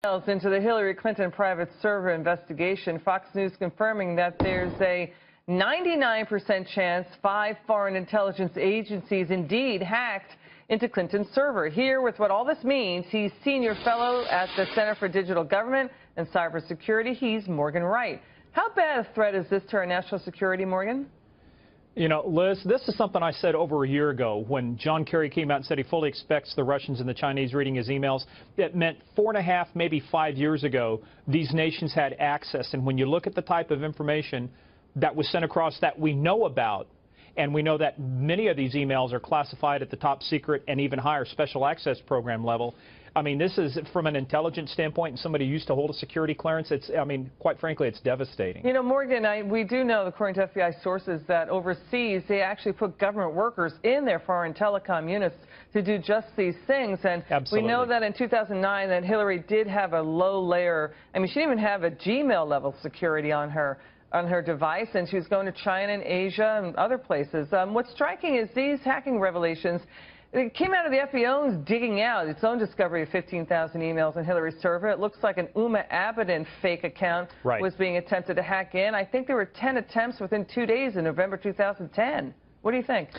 Into the Hillary Clinton private server investigation, Fox News confirming that there's a 99% chance 5 foreign intelligence agencies indeed hacked into Clinton's server. Here with what all this means, he's senior fellow at the Center for Digital Government and Cybersecurity. He's Morgan Wright. How bad a threat is this to our national security, Morgan? You know, Liz, this is something I said over a year ago when John Kerry came out and said he fully expects the Russians and the Chinese reading his emails. It meant 4.5, maybe 5 years ago, these nations had access. And when you look at the type of information that was sent across that we know about, and we know that many of these emails are classified at the top secret and even higher special access program level. I mean, this is from an intelligence standpoint, and somebody who used to hold a security clearance. I mean, quite frankly, it's devastating. You know, Morgan, we do know, according to FBI sources, that overseas they actually put government workers in their foreign telecom units to do just these things. And Absolutely. We know that in 2009 that Hillary did have a low layer. I mean, she didn't even have a Gmail level security on her device, and she was going to China and Asia and other places. What's striking is these hacking revelations. It came out of the FBI's digging out its own discovery of 15,000 emails on Hillary's server. It looks like an Uma Abedin fake account was being attempted to hack in. I think there were 10 attempts within 2 days in November 2010. What do you think?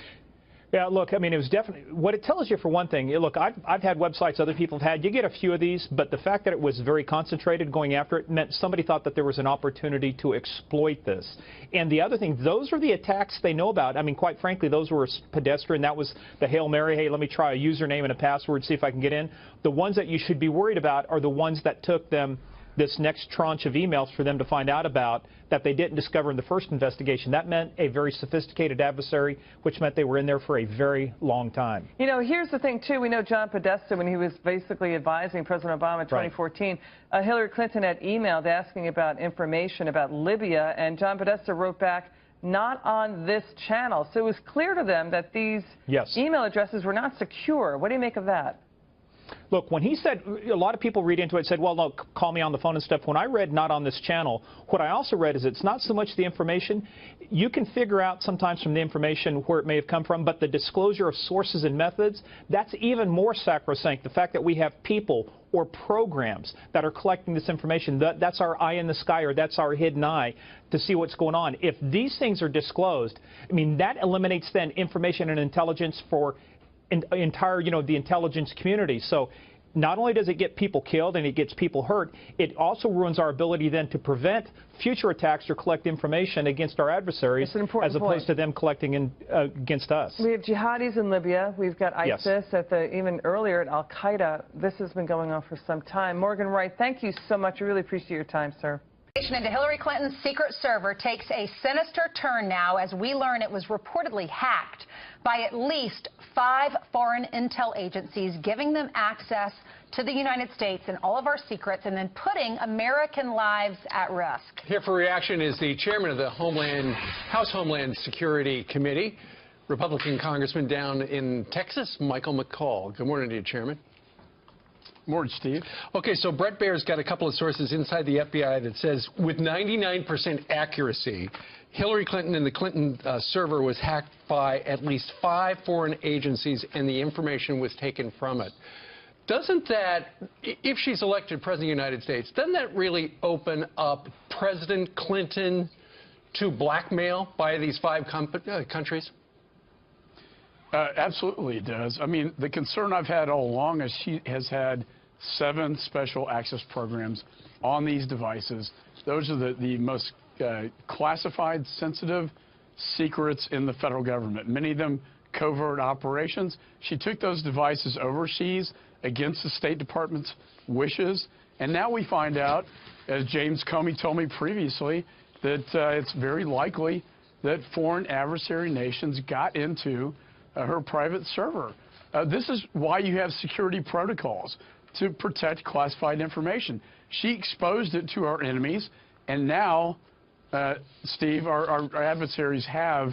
Yeah, look, I mean, it was definitely, what it tells you for one thing, look, I've had websites other people have had. You get a few of these, but the fact that it was very concentrated going after it meant somebody thought that there was an opportunity to exploit this. And the other thing, those are the attacks they know about. I mean, quite frankly, those were pedestrian. That was the Hail Mary, hey, let me try a username and a password, see if I can get in. The ones that you should be worried about are the ones that took them this next tranche of emails for them to find out about that they didn't discover in the first investigation. That meant a very sophisticated adversary, which meant they were in there for a very long time. You know, here's the thing, too. We know John Podesta, when he was basically advising President Obama in 2014, Hillary Clinton had emailed asking about information about Libya, and John Podesta wrote back, not on this channel. So it was clear to them that these email addresses were not secure. What do you make of that? Look, when he said, a lot of people read into it and said, well, look, call me on the phone and stuff. When I read not on this channel, what I also read is it's not so much the information. You can figure out sometimes from the information where it may have come from, but the disclosure of sources and methods, that's even more sacrosanct. The fact that we have people or programs that are collecting this information, that's our eye in the sky, or that's our hidden eye to see what's going on. If these things are disclosed, I mean, that eliminates then information and intelligence for entire, the intelligence community. So not only does it get people killed and it gets people hurt, it also ruins our ability then to prevent future attacks or collect information against our adversaries as opposed to them collecting against us. We have jihadis in Libya. We've got ISIS even earlier at Al-Qaeda. This has been going on for some time. Morgan Wright, thank you so much. I really appreciate your time, sir. Into Hillary Clinton's secret server takes a sinister turn now as we learn it was reportedly hacked by at least 5 foreign intel agencies, giving them access to the United States and all of our secrets and then putting American lives at risk. Here for reaction is the chairman of the House Homeland Security Committee, Republican Congressman down in Texas, Michael McCaul. Good morning to you, Chairman. Morning, Steve. Okay, so Bret Baier's got a couple of sources inside the FBI that says with 99% accuracy, Hillary Clinton and the Clinton server was hacked by at least 5 foreign agencies and the information was taken from it. Doesn't that, if she's elected President of the United States, doesn't that really open up President Clinton to blackmail by these 5 countries? Absolutely it does. I mean, the concern I've had all along is she has had 7 special access programs on these devices. Those are the most classified, sensitive secrets in the federal government, many of them covert operations. She took those devices overseas against the State Department's wishes, and now we find out, as James Comey told me previously, that it's very likely that foreign adversary nations got into her private server. This is why you have security protocols, to protect classified information. She exposed it to our enemies, and now, Steve, our adversaries have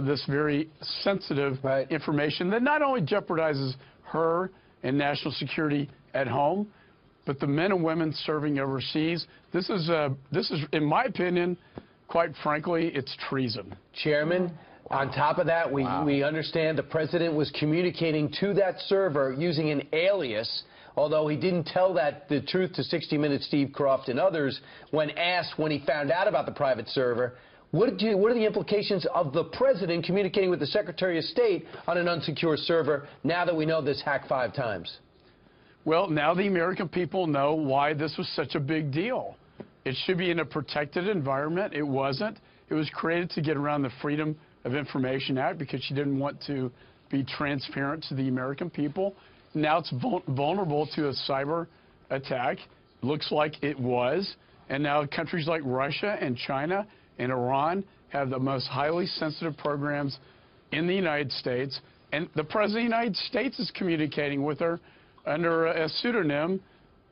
this very sensitive information that not only jeopardizes her and national security at home, but the men and women serving overseas. This is, in my opinion, quite frankly, it's treason. Chairman, on top of that, we understand the president was communicating to that server using an alias although he didn't tell the truth to 60 Minutes Steve Croft and others when asked when he found out about the private server. What are the implications of the president communicating with the Secretary of State on an unsecure server now that we know this hacked 5 times? Well, now the American people know why this was such a big deal. It should be in a protected environment. It wasn't. It was created to get around the Freedom of Information Act because she didn't want to be transparent to the American people. Now it's vulnerable to a cyber attack. Looks like it was. And now countries like Russia and China and Iran have the most highly sensitive programs in the United States. And the President of the United States is communicating with her under a pseudonym.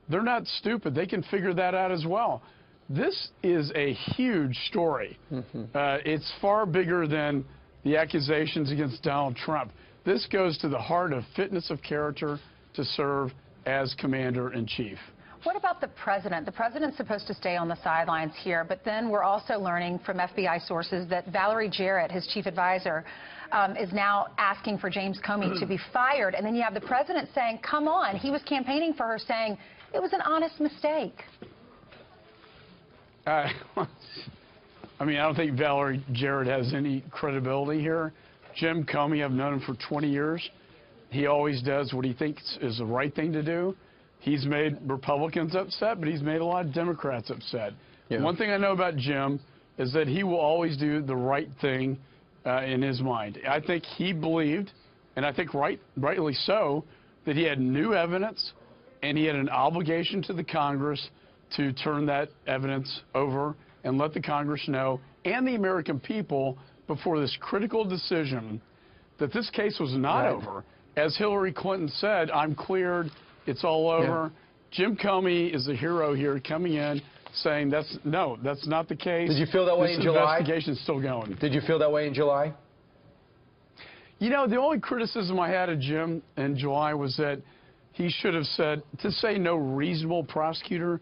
They're not stupid. They can figure that out as well. This is a huge story. It's far bigger than the accusations against Donald Trump. This goes to the heart of fitness of character to serve as commander-in-chief. What about the president? The president's supposed to stay on the sidelines here, but then we're also learning from FBI sources that Valerie Jarrett, his chief advisor, is now asking for James Comey to be fired. And then you have the president saying, come on, he was campaigning for her, saying it was an honest mistake. I mean, I don't think Valerie Jarrett has any credibility here. Jim Comey, I've known him for 20 years. He always does what he thinks is the right thing to do. He's made Republicans upset, but he's made a lot of Democrats upset. Yeah. One thing I know about Jim is that he will always do the right thing in his mind. I think he believed, and I think rightly so, that he had new evidence and he had an obligation to the Congress to turn that evidence over and let the Congress know and the American people before this critical decision that this case was not over. As Hillary Clinton said, I'm cleared, it's all over. Yeah. Jim Comey is the hero here coming in saying that's not the case. Did you feel that way in July? This investigation's still going. Did you feel that way in July? You know, the only criticism I had of Jim in July was that he should have said, to say no reasonable prosecutor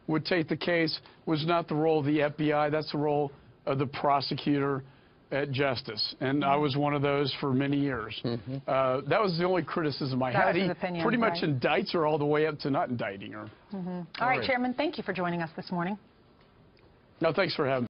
would take the case was not the role of the FBI. That's the role of the prosecutor at Justice. And I was one of those for many years. That was the only criticism I had. He pretty much indicts her all the way up to not indicting her. All right, Chairman, thank you for joining us this morning. No, thanks for having me.